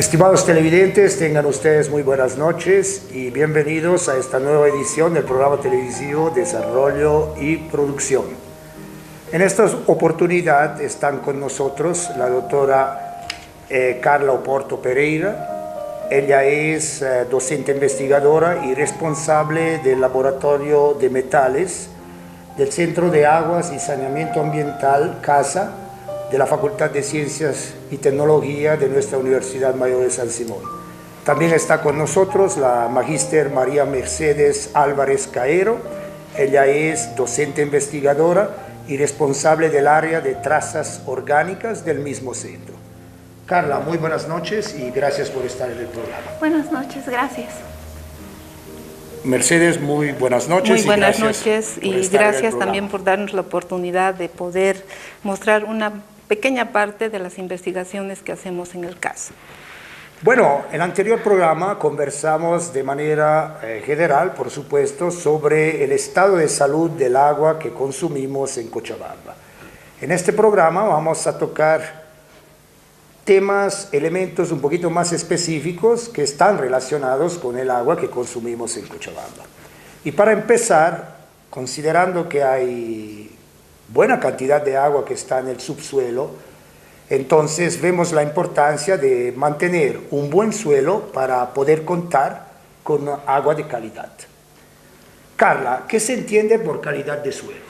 Estimados televidentes, tengan ustedes muy buenas noches y bienvenidos a esta nueva edición del programa televisivo Desarrollo y Producción. En esta oportunidad están con nosotros la doctora Carla Oporto Pereira. Ella es docente investigadora y responsable del Laboratorio de Metales del Centro de Aguas y Saneamiento Ambiental, CASA, de la Facultad de Ciencias y Tecnología de nuestra Universidad Mayor de San Simón. También está con nosotros la magíster María Mercedes Álvarez Caero. Ella es docente investigadora y responsable del área de trazas orgánicas del mismo centro. Carla, muy buenas noches y gracias por estar en el programa. Buenas noches, gracias. Mercedes, muy buenas noches. Muy buenas noches y gracias también por darnos la oportunidad de poder mostrar una pequeña parte de las investigaciones que hacemos en el caso. Bueno, en el anterior programa conversamos de manera general, por supuesto, sobre el estado de salud del agua que consumimos en Cochabamba. En este programa vamos a tocar temas, elementos un poquito más específicos que están relacionados con el agua que consumimos en Cochabamba. Y para empezar, considerando que hay buena cantidad de agua que está en el subsuelo, entonces vemos la importancia de mantener un buen suelo para poder contar con agua de calidad. Carla, ¿qué se entiende por calidad de suelos?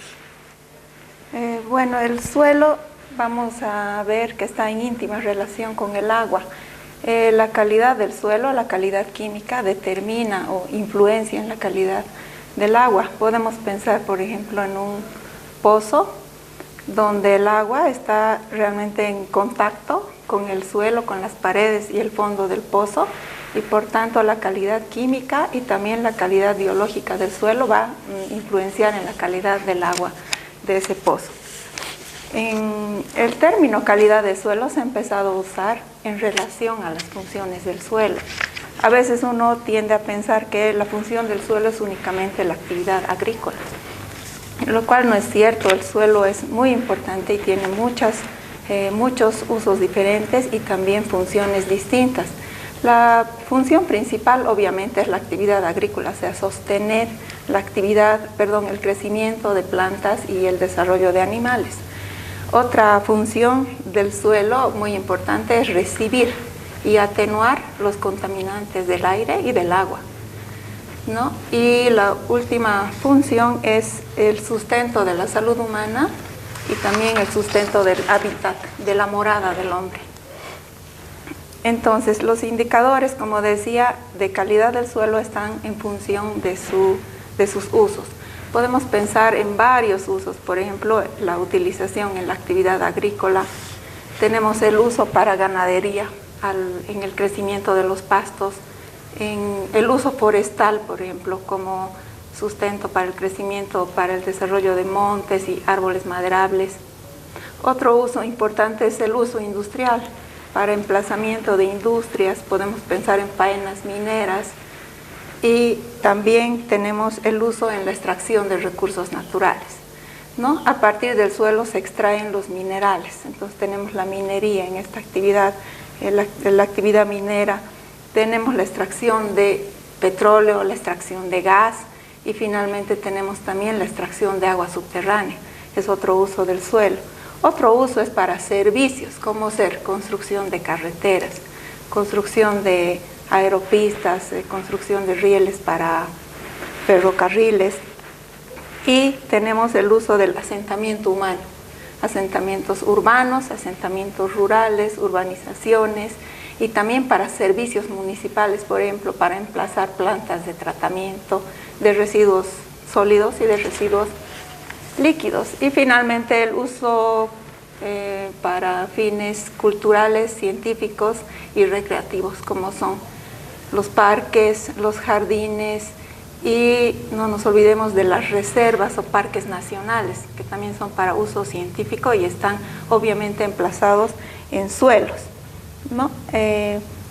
Bueno, el suelo vamos a ver que está en íntima relación con el agua. La calidad del suelo, la calidad química, determina o influencia en la calidad del agua. Podemos pensar, por ejemplo, en un pozo donde el agua está realmente en contacto con el suelo, con las paredes y el fondo del pozo, y por tanto la calidad química y también la calidad biológica del suelo va a influenciar en la calidad del agua de ese pozo. El término calidad de suelo se ha empezado a usar en relación a las funciones del suelo. A veces uno tiende a pensar que la función del suelo es únicamente la actividad agrícola, lo cual no es cierto. El suelo es muy importante y tiene muchos usos diferentes y también funciones distintas. La función principal obviamente es la actividad agrícola, o sea, sostener el crecimiento de plantas y el desarrollo de animales. Otra función del suelo muy importante es recibir y atenuar los contaminantes del aire y del agua, ¿no? Y la última función es el sustento de la salud humana y también el sustento del hábitat, de la morada del hombre. Entonces, los indicadores, como decía, de calidad del suelo están en función de sus usos. Podemos pensar en varios usos, por ejemplo, la utilización en la actividad agrícola. Tenemos el uso para ganadería, en el crecimiento de los pastos, en el uso forestal, por ejemplo, como sustento para el crecimiento, para el desarrollo de montes y árboles maderables. Otro uso importante es el uso industrial, para emplazamiento de industrias. Podemos pensar en faenas mineras, y también tenemos el uso en la extracción de recursos naturales, ¿no? A partir del suelo se extraen los minerales, entonces tenemos la minería en esta actividad, en la actividad minera. Tenemos la extracción de petróleo, la extracción de gas y finalmente tenemos también la extracción de agua subterránea, es otro uso del suelo. Otro uso es para servicios, como ser construcción de carreteras, construcción de aeropistas, construcción de rieles para ferrocarriles, y tenemos el uso del asentamiento humano, asentamientos urbanos, asentamientos rurales, urbanizaciones, y también para servicios municipales, por ejemplo, para emplazar plantas de tratamiento de residuos sólidos y de residuos líquidos. Y finalmente el uso para fines culturales, científicos y recreativos, como son los parques, los jardines, y no nos olvidemos de las reservas o parques nacionales, que también son para uso científico y están obviamente emplazados en suelos, ¿no?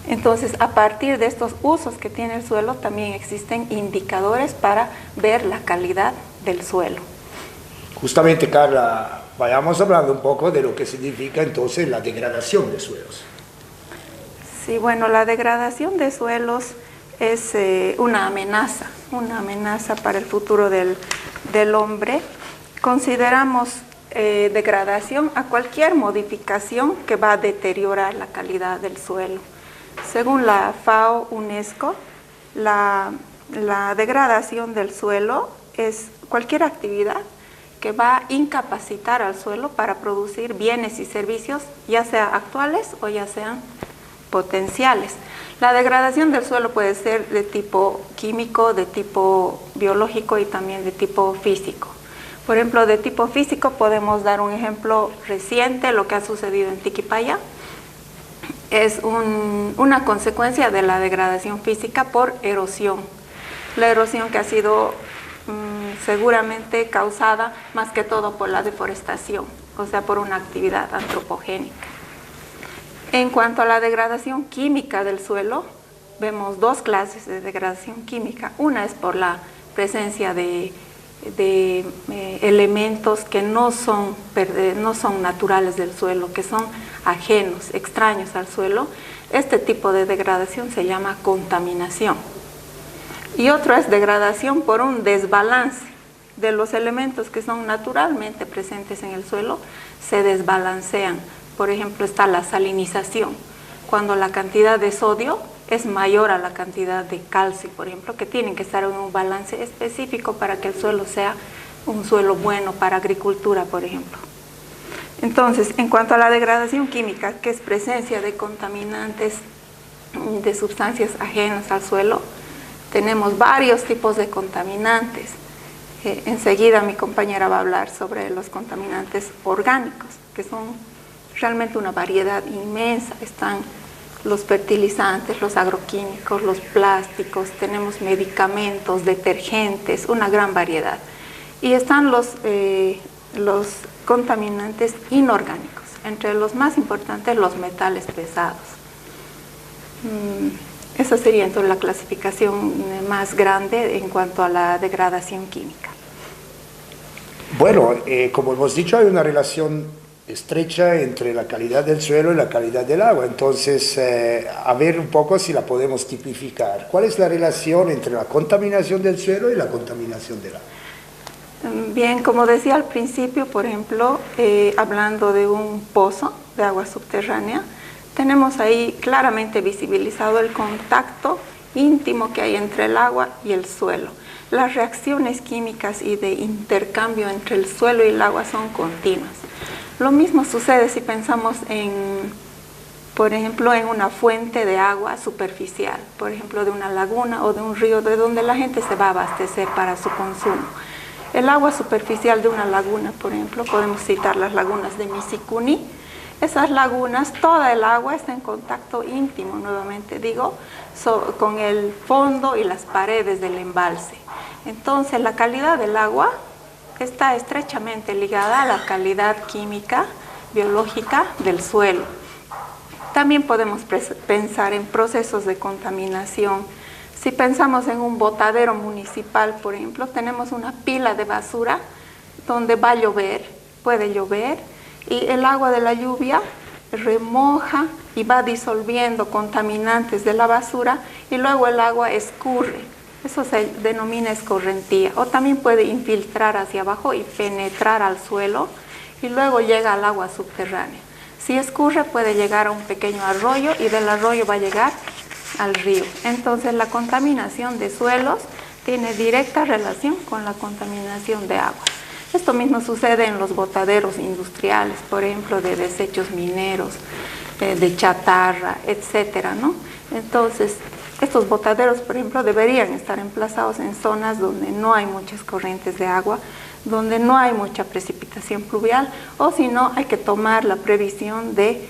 Entonces, a partir de estos usos que tiene el suelo, también existen indicadores para ver la calidad del suelo. Justamente, Carla, vayamos hablando un poco de lo que significa entonces la degradación de suelos. Sí, bueno, la degradación de suelos es una amenaza para el futuro del hombre. Consideramos degradación a cualquier modificación que va a deteriorar la calidad del suelo. Según la FAO UNESCO, la degradación del suelo es cualquier actividad que va a incapacitar al suelo para producir bienes y servicios, ya sea actuales o ya sean potenciales. La degradación del suelo puede ser de tipo químico, de tipo biológico y también de tipo físico. Por ejemplo, de tipo físico podemos dar un ejemplo reciente, lo que ha sucedido en Tiquipaya. Es una consecuencia de la degradación física por erosión. La erosión que ha sido seguramente causada más que todo por la deforestación, o sea, por una actividad antropogénica. En cuanto a la degradación química del suelo, vemos dos clases de degradación química. Una es por la presencia de elementos que no son naturales del suelo, que son ajenos, extraños al suelo. Este tipo de degradación se llama contaminación. Y otro es degradación por un desbalance de los elementos que son naturalmente presentes en el suelo, se desbalancean. Por ejemplo, está la salinización, cuando la cantidad de sodio es mayor a la cantidad de calcio, por ejemplo, que tienen que estar en un balance específico para que el suelo sea un suelo bueno para agricultura, por ejemplo. Entonces, en cuanto a la degradación química, que es presencia de contaminantes, de sustancias ajenas al suelo, tenemos varios tipos de contaminantes. Enseguida mi compañera va a hablar sobre los contaminantes orgánicos, que son realmente una variedad inmensa. Están los fertilizantes, los agroquímicos, los plásticos, tenemos medicamentos, detergentes, una gran variedad. Y están los contaminantes inorgánicos, entre los más importantes los metales pesados. Esa sería entonces la clasificación más grande en cuanto a la degradación química. Bueno, como hemos dicho, hay una relación estrecha entre la calidad del suelo y la calidad del agua. Entonces, a ver un poco si la podemos tipificar. ¿Cuál es la relación entre la contaminación del suelo y la contaminación del agua? Bien, como decía al principio, por ejemplo, hablando de un pozo de agua subterránea, tenemos ahí claramente visibilizado el contacto íntimo que hay entre el agua y el suelo. Las reacciones químicas y de intercambio entre el suelo y el agua son continuas. Lo mismo sucede si pensamos por ejemplo, en una fuente de agua superficial, por ejemplo, de una laguna o de un río de donde la gente se va a abastecer para su consumo. El agua superficial de una laguna, por ejemplo, podemos citar las lagunas de Misicuni. Esas lagunas, toda el agua está en contacto íntimo, nuevamente digo, con el fondo y las paredes del embalse. Entonces, la calidad del agua está estrechamente ligada a la calidad química, biológica del suelo. También podemos pensar en procesos de contaminación. Si pensamos en un botadero municipal, por ejemplo, tenemos una pila de basura donde va a llover, puede llover, y el agua de la lluvia remoja y va disolviendo contaminantes de la basura y luego el agua escurre. Eso se denomina escorrentía. O también puede infiltrar hacia abajo y penetrar al suelo y luego llega al agua subterránea. Si escurre puede llegar a un pequeño arroyo y del arroyo va a llegar al río. Entonces la contaminación de suelos tiene directa relación con la contaminación de agua. Esto mismo sucede en los botaderos industriales, por ejemplo, de desechos mineros, de chatarra, etcétera, ¿no? Entonces, estos botaderos, por ejemplo, deberían estar emplazados en zonas donde no hay muchas corrientes de agua, donde no hay mucha precipitación pluvial, o si no, hay que tomar la previsión de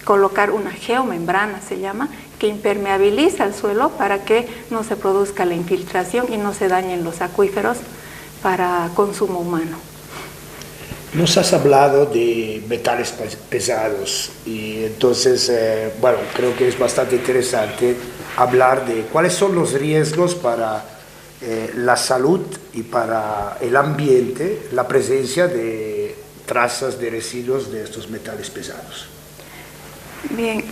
colocar una geomembrana, se llama, que impermeabiliza el suelo para que no se produzca la infiltración y no se dañen los acuíferos para consumo humano. Nos has hablado de metales pesados y entonces, bueno, creo que es bastante interesante hablar de cuáles son los riesgos para la salud y para el ambiente, la presencia de trazas de residuos de estos metales pesados. Bien,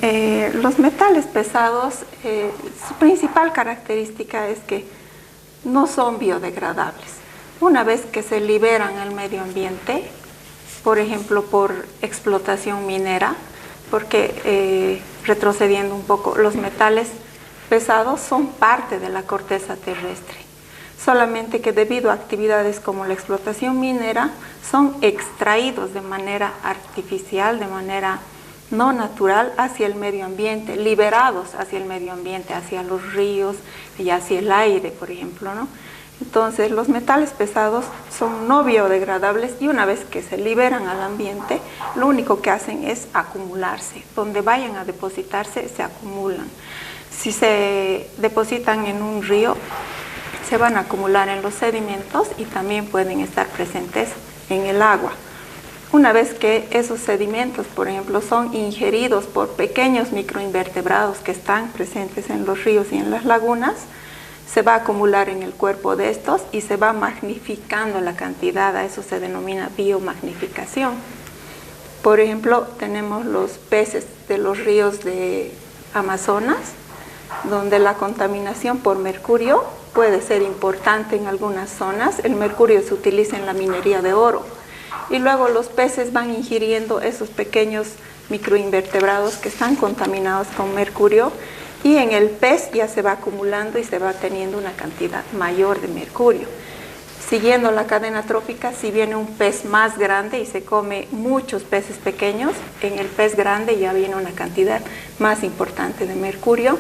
los metales pesados, su principal característica es que no son biodegradables. Una vez que se liberan al medio ambiente, por ejemplo por explotación minera, porque retrocediendo un poco, los metales pesados son parte de la corteza terrestre, solamente que debido a actividades como la explotación minera son extraídos de manera artificial, de manera no natural hacia el medio ambiente, liberados hacia el medio ambiente, hacia los ríos y hacia el aire, por ejemplo, ¿no? Entonces, los metales pesados son no biodegradables y una vez que se liberan al ambiente, lo único que hacen es acumularse. Donde vayan a depositarse, se acumulan. Si se depositan en un río, se van a acumular en los sedimentos y también pueden estar presentes en el agua. Una vez que esos sedimentos, por ejemplo, son ingeridos por pequeños microinvertebrados que están presentes en los ríos y en las lagunas, se va a acumular en el cuerpo de estos y se va magnificando la cantidad, a eso se denomina biomagnificación. Por ejemplo, tenemos los peces de los ríos de Amazonas, donde la contaminación por mercurio puede ser importante en algunas zonas. El mercurio se utiliza en la minería de oro y luego los peces van ingiriendo esos pequeños microinvertebrados que están contaminados con mercurio y en el pez ya se va acumulando y se va teniendo una cantidad mayor de mercurio. Siguiendo la cadena trófica, si viene un pez más grande y se come muchos peces pequeños, en el pez grande ya viene una cantidad más importante de mercurio.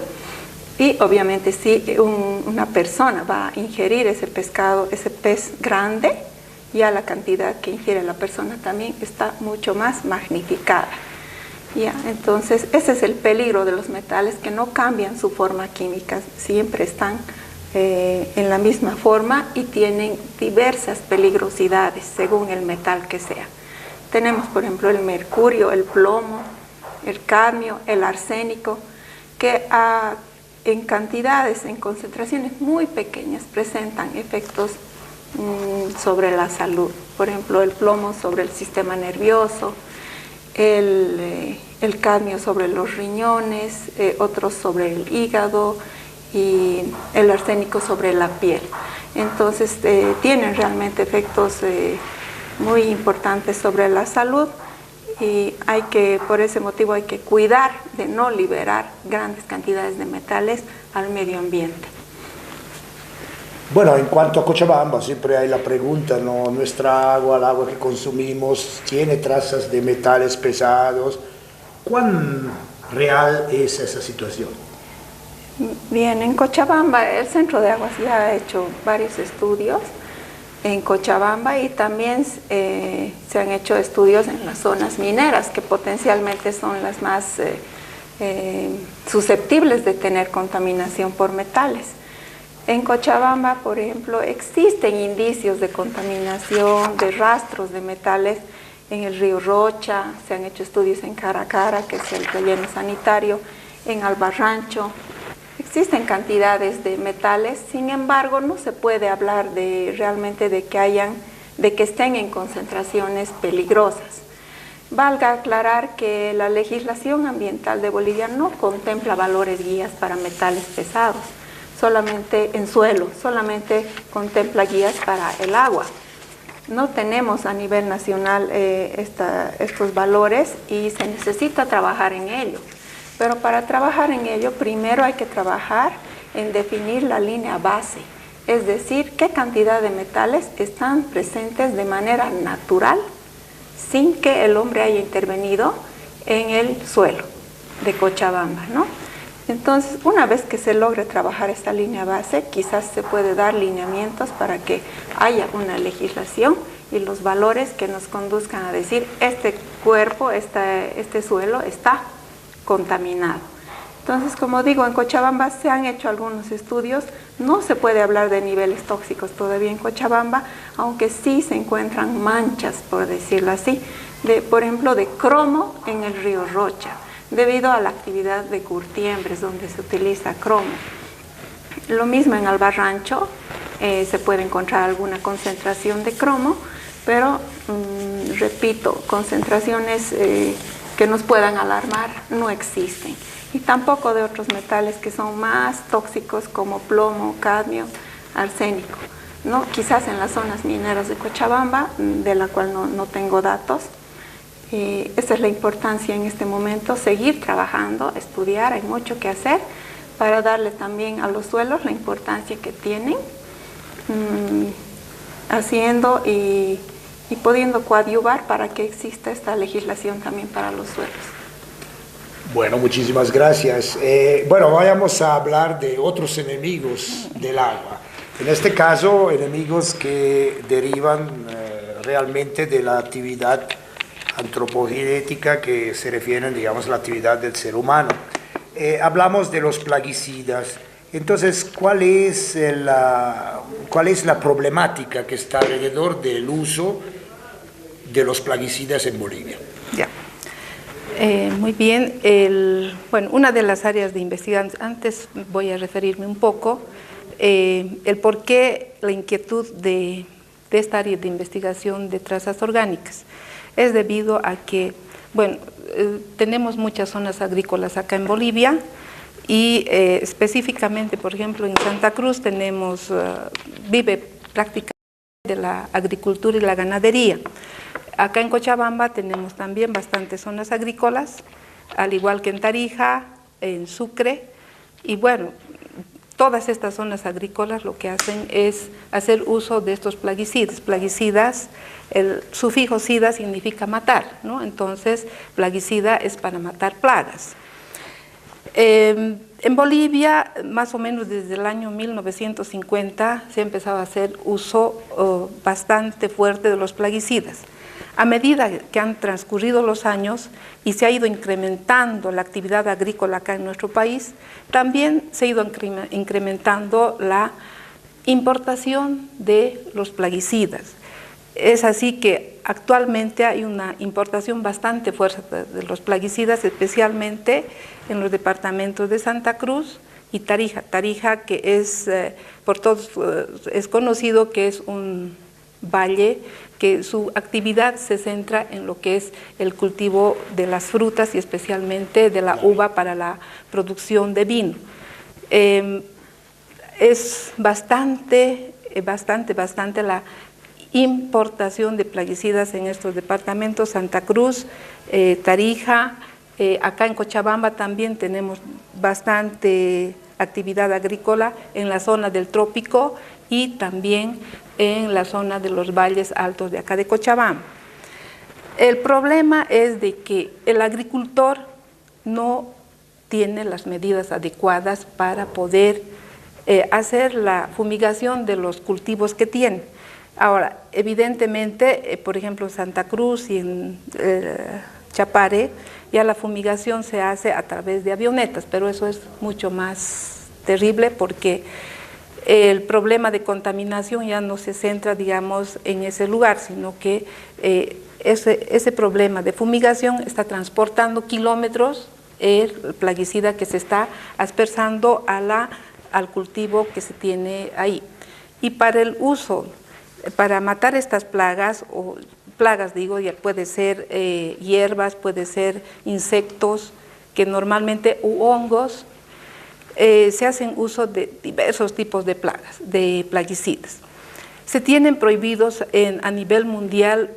Y obviamente si una persona va a ingerir ese pescado, ese pez grande, ya la cantidad que ingiere la persona también está mucho más magnificada. Ya, entonces ese es el peligro de los metales, que no cambian su forma química, siempre están en la misma forma y tienen diversas peligrosidades según el metal que sea. Tenemos por ejemplo el mercurio, el plomo, el cadmio, el arsénico, que en cantidades, en concentraciones muy pequeñas presentan efectos sobre la salud. Por ejemplo, el plomo sobre el sistema nervioso, el cadmio sobre los riñones, otros sobre el hígado y el arsénico sobre la piel. Entonces tienen realmente efectos muy importantes sobre la salud y por ese motivo hay que cuidar de no liberar grandes cantidades de metales al medio ambiente. Bueno, en cuanto a Cochabamba, siempre hay la pregunta, ¿no? Nuestra agua, el agua que consumimos, tiene trazas de metales pesados. ¿Cuán real es esa situación? Bien, en Cochabamba, el Centro de Aguas ya ha hecho varios estudios en Cochabamba y también se han hecho estudios en las zonas mineras, que potencialmente son las más susceptibles de tener contaminación por metales. En Cochabamba, por ejemplo, existen indicios de contaminación, de rastros de metales en el río Rocha, se han hecho estudios en Caracara, que es el relleno sanitario, en Albarrancho. Existen cantidades de metales, sin embargo, no se puede hablar realmente de que estén en concentraciones peligrosas. Valga aclarar que la legislación ambiental de Bolivia no contempla valores guías para metales pesados, solamente en suelo, solamente contempla guías para el agua. No tenemos a nivel nacional estos valores y se necesita trabajar en ello. Pero para trabajar en ello, primero hay que trabajar en definir la línea base, es decir, qué cantidad de metales están presentes de manera natural, sin que el hombre haya intervenido en el suelo de Cochabamba, ¿no? Entonces, una vez que se logre trabajar esta línea base, quizás se puede dar lineamientos para que haya una legislación y los valores que nos conduzcan a decir este cuerpo, este suelo está contaminado. Entonces, como digo, en Cochabamba se han hecho algunos estudios, no se puede hablar de niveles tóxicos todavía en Cochabamba, aunque sí se encuentran manchas, por decirlo así, por ejemplo, de cromo en el río Rocha, debido a la actividad de curtiembres donde se utiliza cromo. Lo mismo en Albarrancho, se puede encontrar alguna concentración de cromo, pero repito, concentraciones que nos puedan alarmar no existen. Y tampoco de otros metales que son más tóxicos como plomo, cadmio, arsénico, ¿no? Quizás en las zonas mineras de Cochabamba, de la cual no tengo datos. Esa es la importancia en este momento, seguir trabajando, estudiar, hay mucho que hacer para darle también a los suelos la importancia que tienen, haciendo y pudiendo coadyuvar para que exista esta legislación también para los suelos. Bueno, muchísimas gracias. Bueno, vayamos a hablar de otros enemigos del agua. En este caso, enemigos que derivan realmente de la actividad antropogenética que se refieren, digamos, a la actividad del ser humano. Hablamos de los plaguicidas. Entonces, ¿cuál es la problemática que está alrededor del uso de los plaguicidas en Bolivia? Ya. Muy bien. Bueno, una de las áreas de investigación, antes voy a referirme un poco, el por qué la inquietud de esta área de investigación de trazas orgánicas. Es debido a que, bueno, tenemos muchas zonas agrícolas acá en Bolivia y específicamente, por ejemplo, en Santa Cruz vive prácticamente de la agricultura y la ganadería. Acá en Cochabamba tenemos también bastantes zonas agrícolas, al igual que en Tarija, en Sucre, y bueno, todas estas zonas agrícolas lo que hacen es hacer uso de estos plaguicidas. Plaguicidas, el sufijo sida significa matar, ¿no? Entonces, plaguicida es para matar plagas. En Bolivia, más o menos desde el año 1950, se ha empezado a hacer uso bastante fuerte de los plaguicidas. A medida que han transcurrido los años y se ha ido incrementando la actividad agrícola acá en nuestro país, también se ha ido incrementando la importación de los plaguicidas. Es así que actualmente hay una importación bastante fuerte de los plaguicidas, especialmente en los departamentos de Santa Cruz y Tarija. Tarija, que es, por todos es conocido que es un valle que su actividad se centra en lo que es el cultivo de las frutas y especialmente de la uva para la producción de vino. Es bastante la importación de plaguicidas en estos departamentos, Santa Cruz, Tarija, acá en Cochabamba también tenemos bastante actividad agrícola en la zona del trópico y también en la zona de los valles altos de acá de Cochabamba. El problema es de que el agricultor no tiene las medidas adecuadas para poder hacer la fumigación de los cultivos que tiene. Ahora, evidentemente, por ejemplo, en Santa Cruz y en Chapare, ya la fumigación se hace a través de avionetas, pero eso es mucho más terrible porque el problema de contaminación ya no se centra, digamos, en ese lugar, sino que ese problema de fumigación está transportando kilómetros el plaguicida que se está aspersando al cultivo que se tiene ahí. Y para el uso, para matar estas plagas, ya puede ser hierbas, puede ser insectos, que normalmente, u hongos, se hacen uso de diversos tipos de plagas, de plaguicidas. Se tienen prohibidos a nivel mundial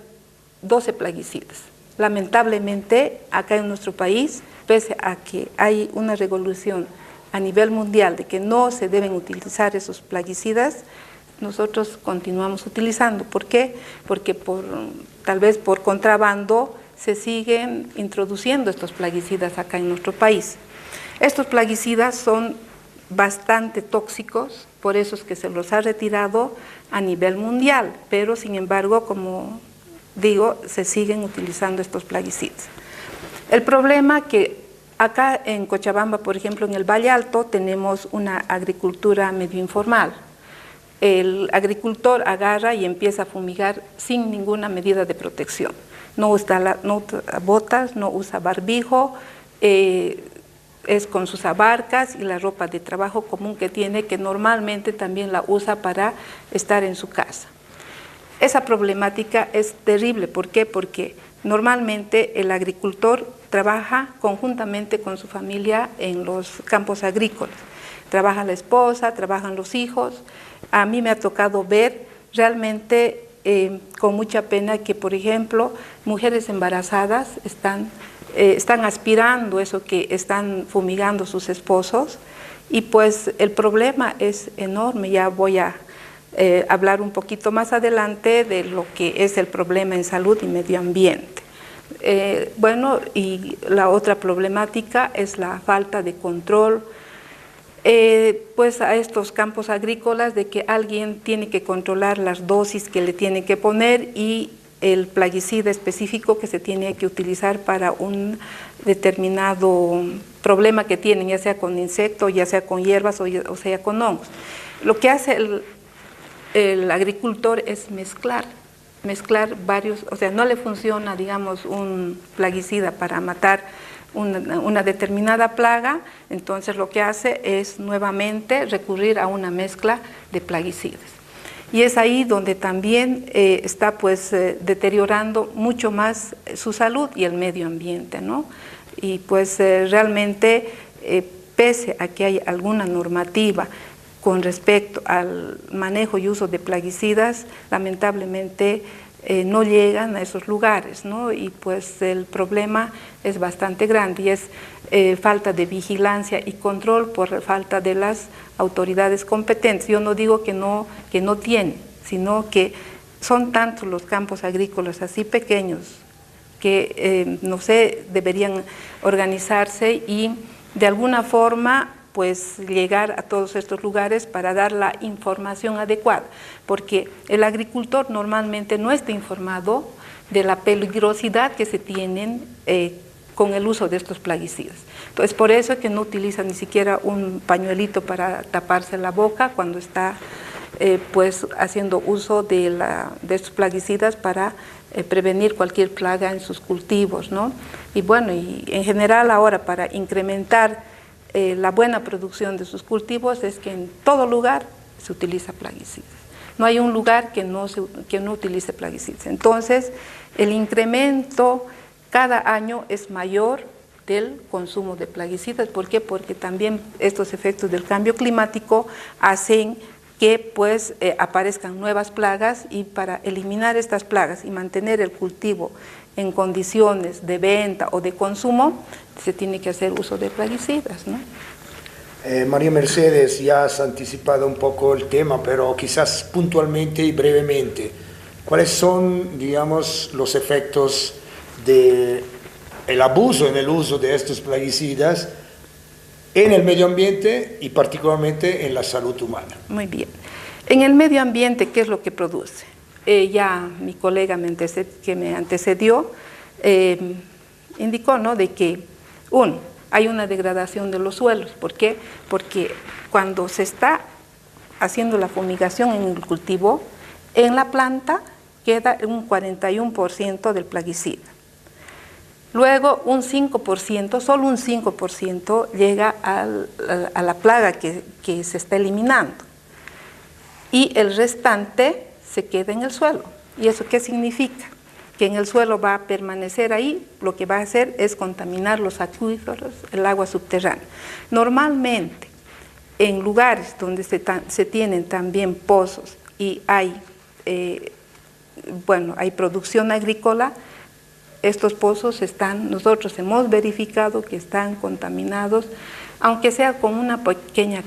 12 plaguicidas. Lamentablemente, acá en nuestro país, pese a que hay una resolución a nivel mundial de que no se deben utilizar esos plaguicidas, nosotros continuamos utilizando. ¿Por qué? Porque tal vez por contrabando se siguen introduciendo estos plaguicidas acá en nuestro país. Estos plaguicidas son bastante tóxicos, por eso es que se los ha retirado a nivel mundial, pero sin embargo, como digo, se siguen utilizando estos plaguicidas. El problema que acá en Cochabamba, por ejemplo, en el Valle Alto, tenemos una agricultura medio informal. El agricultor agarra y empieza a fumigar sin ninguna medida de protección. No usa botas, no usa barbijo, es con sus abarcas y la ropa de trabajo común que tiene, que normalmente también la usa para estar en su casa. Esa problemática es terrible. ¿Por qué? Porque normalmente el agricultor trabaja conjuntamente con su familia en los campos agrícolas. Trabaja la esposa, trabajan los hijos. A mí me ha tocado ver realmente con mucha pena que, por ejemplo, mujeres embarazadas están aspirando eso que están fumigando sus esposos, y pues el problema es enorme. Ya voy a hablar un poquito más adelante de lo que es el problema en salud y medio ambiente. Bueno, y la otra problemática es la falta de control pues a estos campos agrícolas, de que alguien tiene que controlar las dosis que le tiene que poner y el plaguicida específico que se tiene que utilizar para un determinado problema que tienen, ya sea con insectos, ya sea con hierbas o sea con hongos. Lo que hace el agricultor es mezclar varios, o sea, no le funciona, digamos, un plaguicida para matar una determinada plaga, entonces lo que hace es nuevamente recurrir a una mezcla de plaguicidas. Y es ahí donde también está pues deteriorando mucho más su salud y el medio ambiente, ¿no? Y pues realmente pese a que hay alguna normativa con respecto al manejo y uso de plaguicidas, lamentablemente no llegan a esos lugares, ¿no? Y pues el problema es bastante grande y es falta de vigilancia y control por falta de las autoridades competentes. Yo no digo que no tienen, sino que son tantos los campos agrícolas así pequeños que, no sé, deberían organizarse y de alguna forma pues llegar a todos estos lugares para dar la información adecuada, porque el agricultor normalmente no está informado de la peligrosidad que se tienen con el uso de estos plaguicidas. Entonces, por eso es que no utiliza ni siquiera un pañuelito para taparse la boca cuando está pues haciendo uso de estos plaguicidas para prevenir cualquier plaga en sus cultivos, ¿no? Y bueno, y en general ahora para incrementar la buena producción de sus cultivos es que en todo lugar se utiliza plaguicidas. No hay un lugar que no utilice plaguicidas. Entonces, el incremento cada año es mayor del consumo de plaguicidas. ¿Por qué? Porque también estos efectos del cambio climático hacen que pues aparezcan nuevas plagas, y para eliminar estas plagas y mantener el cultivo en condiciones de venta o de consumo, se tiene que hacer uso de plaguicidas, ¿no? María Mercedes, ya has anticipado un poco el tema, pero quizás puntualmente y brevemente, ¿cuáles son, digamos, los efectos del abuso en el uso de estos plaguicidas en el medio ambiente y particularmente en la salud humana? Muy bien. En el medio ambiente, ¿qué es lo que produce? Ya mi colega que me antecedió indicó, ¿no?, de que hay una degradación de los suelos. ¿Por qué? Porque cuando se está haciendo la fumigación en el cultivo, en la planta queda un 41% del plaguicida. Luego un 5%, solo un 5% llega a la plaga que se está eliminando. Y el restante se queda en el suelo. ¿Y eso qué significa? Que en el suelo va a permanecer ahí, lo que va a hacer es contaminar los acuíferos, el agua subterránea. Normalmente, en lugares donde se tienen también pozos y hay producción agrícola, estos pozos nosotros hemos verificado que están contaminados, aunque sea con una pequeña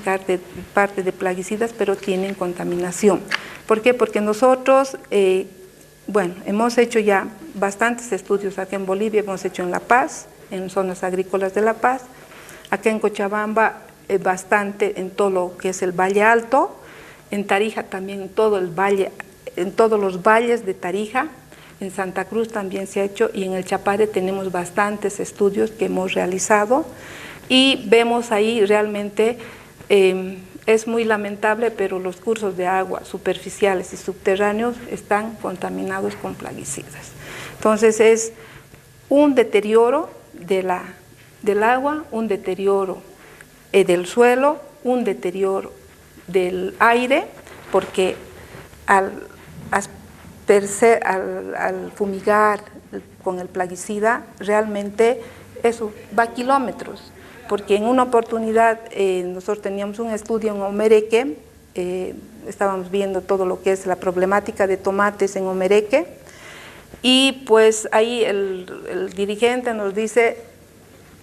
parte de plaguicidas, pero tienen contaminación. ¿Por qué? Porque nosotros, hemos hecho ya bastantes estudios acá en Bolivia, hemos hecho en La Paz, en zonas agrícolas de La Paz, acá en Cochabamba bastante en todo lo que es el Valle Alto, en Tarija también en todo el valle, en todos los valles de Tarija, en Santa Cruz también se ha hecho, y en el Chapare tenemos bastantes estudios que hemos realizado y vemos ahí realmente, es muy lamentable, pero los cursos de agua superficiales y subterráneos están contaminados con plaguicidas. Entonces es un deterioro del agua, un deterioro del suelo, un deterioro del aire, porque al al fumigar con el plaguicida, realmente eso va a kilómetros, porque en una oportunidad nosotros teníamos un estudio en Omereque, estábamos viendo todo lo que es la problemática de tomates en Omereque, y pues ahí el dirigente nos dice,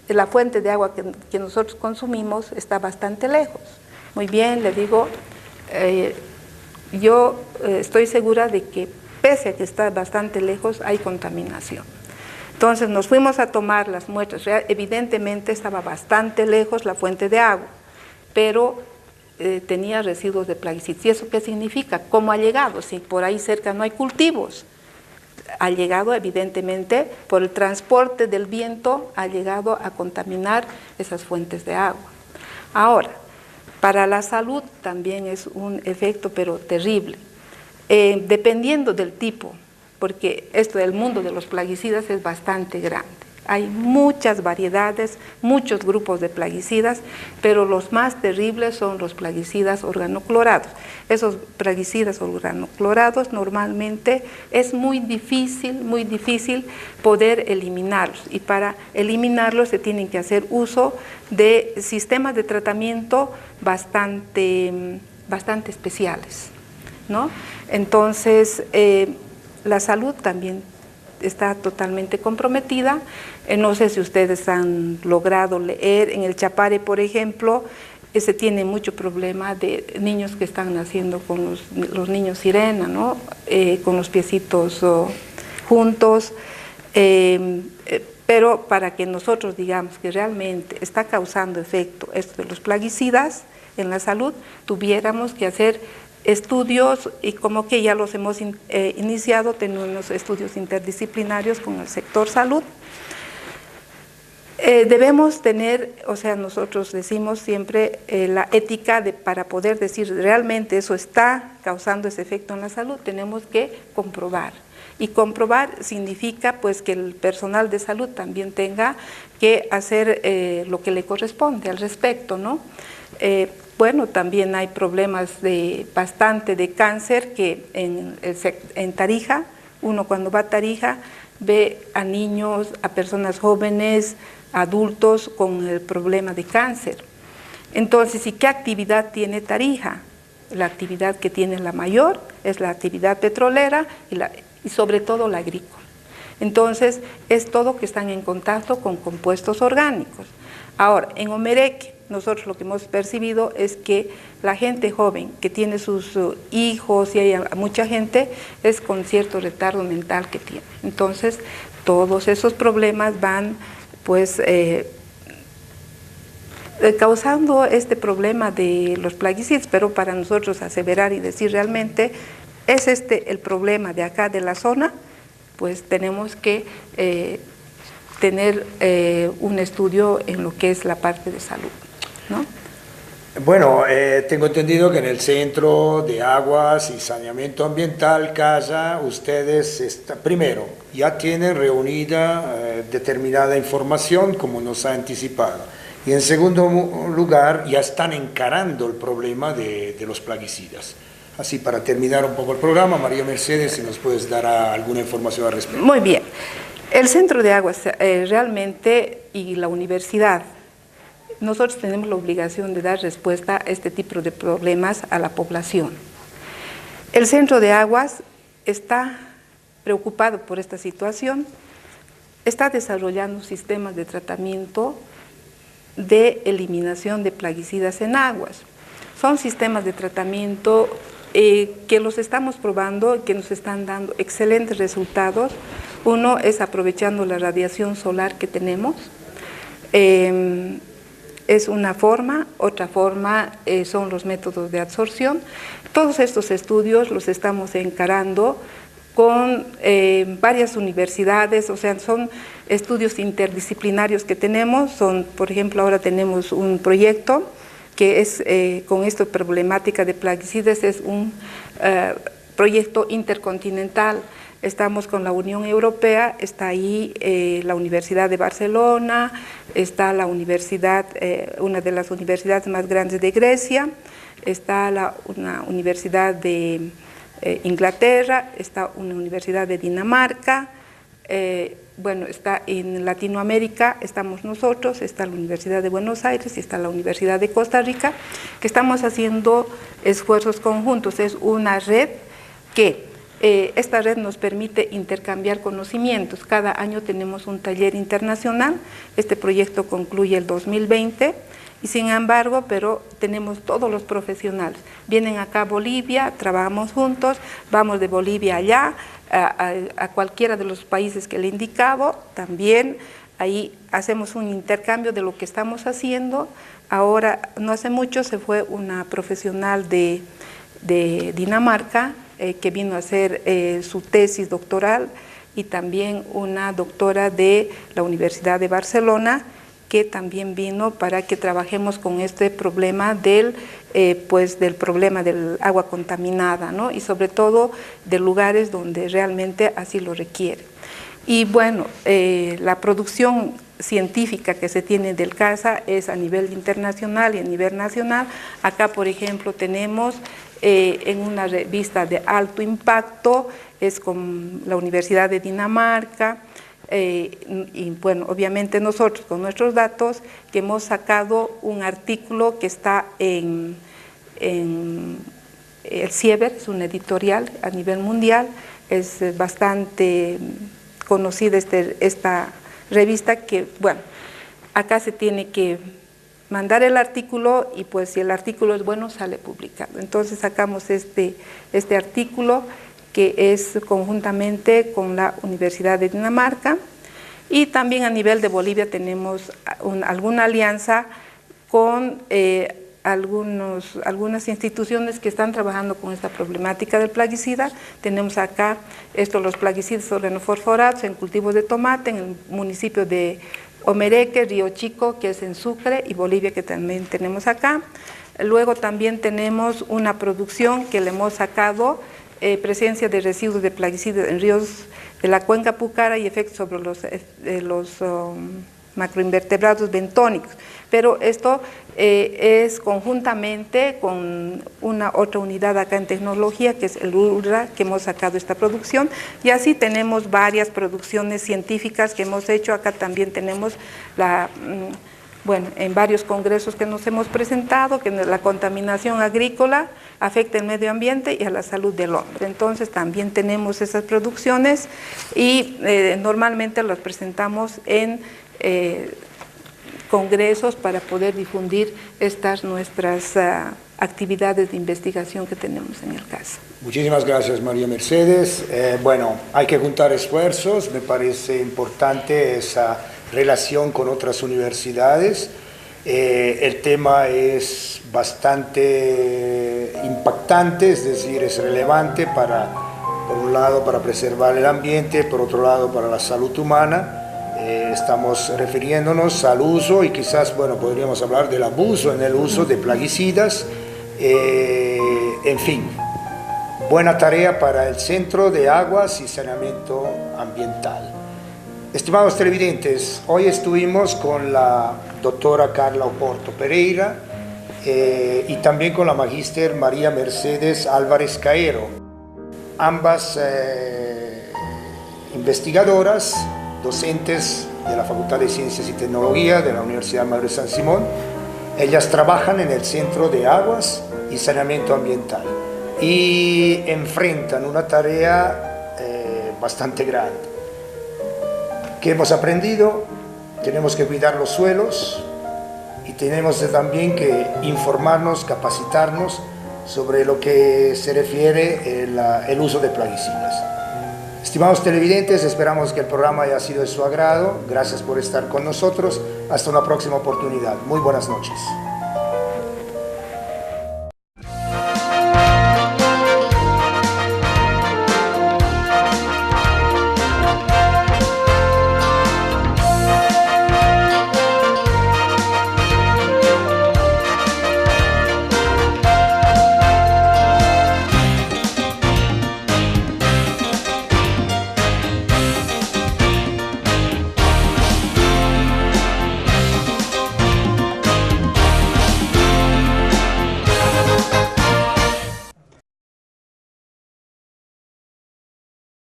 la fuente de agua que nosotros consumimos está bastante lejos. Muy bien, le digo, yo estoy segura de que pese a que está bastante lejos, hay contaminación. Entonces nos fuimos a tomar las muestras, evidentemente estaba bastante lejos la fuente de agua, pero tenía residuos de plaguicidas. ¿Y eso qué significa? ¿Cómo ha llegado? Si por ahí cerca no hay cultivos. Ha llegado evidentemente por el transporte del viento, ha llegado a contaminar esas fuentes de agua. Ahora, para la salud también es un efecto pero terrible. Dependiendo del tipo, porque esto del mundo de los plaguicidas es bastante grande. Hay muchas variedades, muchos grupos de plaguicidas, pero los más terribles son los plaguicidas organoclorados. Esos plaguicidas organoclorados normalmente es muy difícil poder eliminarlos, y para eliminarlos se tienen que hacer uso de sistemas de tratamiento bastante especiales, ¿no? Entonces, la salud también está totalmente comprometida. No sé si ustedes han logrado leer, en el Chapare, por ejemplo, se tiene mucho problema de niños que están naciendo con los niños sirena, ¿no? Con los piecitos juntos, pero para que nosotros digamos que realmente está causando efecto esto de los plaguicidas en la salud, tuviéramos que hacer estudios, y como que ya los hemos iniciado, tenemos estudios interdisciplinarios con el sector salud. Debemos tener, o sea, nosotros decimos siempre la ética para poder decir realmente eso está causando ese efecto en la salud, tenemos que comprobar. Y comprobar significa pues que el personal de salud también tenga que hacer lo que le corresponde al respecto, ¿no? Bueno, también hay problemas bastante de cáncer que en Tarija, uno cuando va a Tarija ve a niños, a personas jóvenes, adultos con el problema de cáncer. Entonces, ¿y qué actividad tiene Tarija? La actividad que tiene la mayor es la actividad petrolera y sobre todo la agrícola. Entonces, es todo que están en contacto con compuestos orgánicos. Ahora, en Omereque, nosotros lo que hemos percibido es que la gente joven que tiene sus hijos, y hay mucha gente, es con cierto retardo mental que tiene. Entonces, todos esos problemas van pues causando este problema de los plaguicidas, pero para nosotros aseverar y decir realmente es el problema de acá de la zona, pues tenemos que tener un estudio en lo que es la parte de salud, ¿no? Bueno, tengo entendido que en el Centro de Aguas y Saneamiento Ambiental, CASA, ustedes, primero, ya tienen reunida determinada información, como nos ha anticipado, y en segundo lugar, ya están encarando el problema de los plaguicidas. Así, para terminar un poco el programa, María Mercedes, si nos puedes dar alguna información al respecto. Muy bien. El Centro de Aguas realmente y la universidad, nosotros tenemos la obligación de dar respuesta a este tipo de problemas a la población. El Centro de Aguas está preocupado por esta situación, está desarrollando sistemas de tratamiento de eliminación de plaguicidas en aguas. Son sistemas de tratamiento que los estamos probando y que nos están dando excelentes resultados. Uno es aprovechando la radiación solar que tenemos. Es una forma, otra forma son los métodos de absorción. Todos estos estudios los estamos encarando con varias universidades, o sea, son estudios interdisciplinarios que tenemos. Por ejemplo, ahora tenemos un proyecto que es con esta problemática de plaguicidas, es un proyecto intercontinental. Estamos con la Unión Europea, está ahí la Universidad de Barcelona, está la universidad, una de las universidades más grandes de Grecia, está una universidad de Inglaterra, está una universidad de Dinamarca, bueno, está en Latinoamérica, estamos nosotros, está la Universidad de Buenos Aires y está la Universidad de Costa Rica, que estamos haciendo esfuerzos conjuntos. Es una red que esta red nos permite intercambiar conocimientos. Cada año tenemos un taller internacional. Este proyecto concluye el 2020 y sin embargo, pero tenemos todos los profesionales. Vienen acá a Bolivia, trabajamos juntos, vamos de Bolivia allá, a cualquiera de los países que le he indicado, también ahí hacemos un intercambio de lo que estamos haciendo. Ahora, no hace mucho se fue una profesional de Dinamarca que vino a hacer su tesis doctoral, y también una doctora de la Universidad de Barcelona que también vino para que trabajemos con este problema del problema del agua contaminada, ¿no? Y sobre todo de lugares donde realmente así lo requiere. Y bueno, la producción científica que se tiene del CASA es a nivel internacional y a nivel nacional. Acá, por ejemplo, tenemos en una revista de alto impacto, es con la Universidad de Dinamarca, y bueno, obviamente nosotros con nuestros datos que hemos sacado un artículo que está en el Sieber, es un editorial a nivel mundial, es bastante conocida esta revista, que bueno, acá se tiene que mandar el artículo y pues si el artículo es bueno sale publicado. Entonces sacamos este artículo que es conjuntamente con la Universidad de Dinamarca, y también a nivel de Bolivia tenemos alguna alianza con algunas instituciones que están trabajando con esta problemática del plaguicida. Tenemos acá los plaguicidas organofosforados en cultivos de tomate en el municipio de Omereque, Río Chico, que es en Sucre, y Bolivia, que también tenemos acá. Luego también tenemos una producción que le hemos sacado, presencia de residuos de plaguicidas en ríos de la cuenca Pucara y efectos sobre los macroinvertebrados bentónicos. Pero esto es conjuntamente con una otra unidad acá en tecnología, que es el ULRA, que hemos sacado esta producción, y así tenemos varias producciones científicas que hemos hecho. Acá también tenemos bueno, en varios congresos que nos hemos presentado, que la contaminación agrícola afecta el medio ambiente y a la salud del hombre. Entonces también tenemos esas producciones y normalmente las presentamos en congresos para poder difundir nuestras actividades de investigación que tenemos en el CASA. Muchísimas gracias, María Mercedes. Bueno, hay que juntar esfuerzos, me parece importante esa relación con otras universidades. El tema es bastante impactante, es decir, es relevante por un lado para preservar el ambiente, por otro lado para la salud humana. Estamos refiriéndonos al uso y quizás, bueno, podríamos hablar del abuso en el uso de plaguicidas. En fin, buena tarea para el Centro de Aguas y Saneamiento Ambiental. Estimados televidentes, hoy estuvimos con la doctora Carla Oporto Pereira y también con la magíster María Mercedes Álvarez Caero, ambas investigadoras, docentes de la Facultad de Ciencias y Tecnología de la Universidad Madre San Simón. Ellas trabajan en el Centro de Aguas y Saneamiento Ambiental y enfrentan una tarea bastante grande. ¿Qué hemos aprendido? Tenemos que cuidar los suelos y tenemos también que informarnos, capacitarnos sobre lo que se refiere el uso de plaguicidas. Estimados televidentes, esperamos que el programa haya sido de su agrado. Gracias por estar con nosotros. Hasta una próxima oportunidad. Muy buenas noches.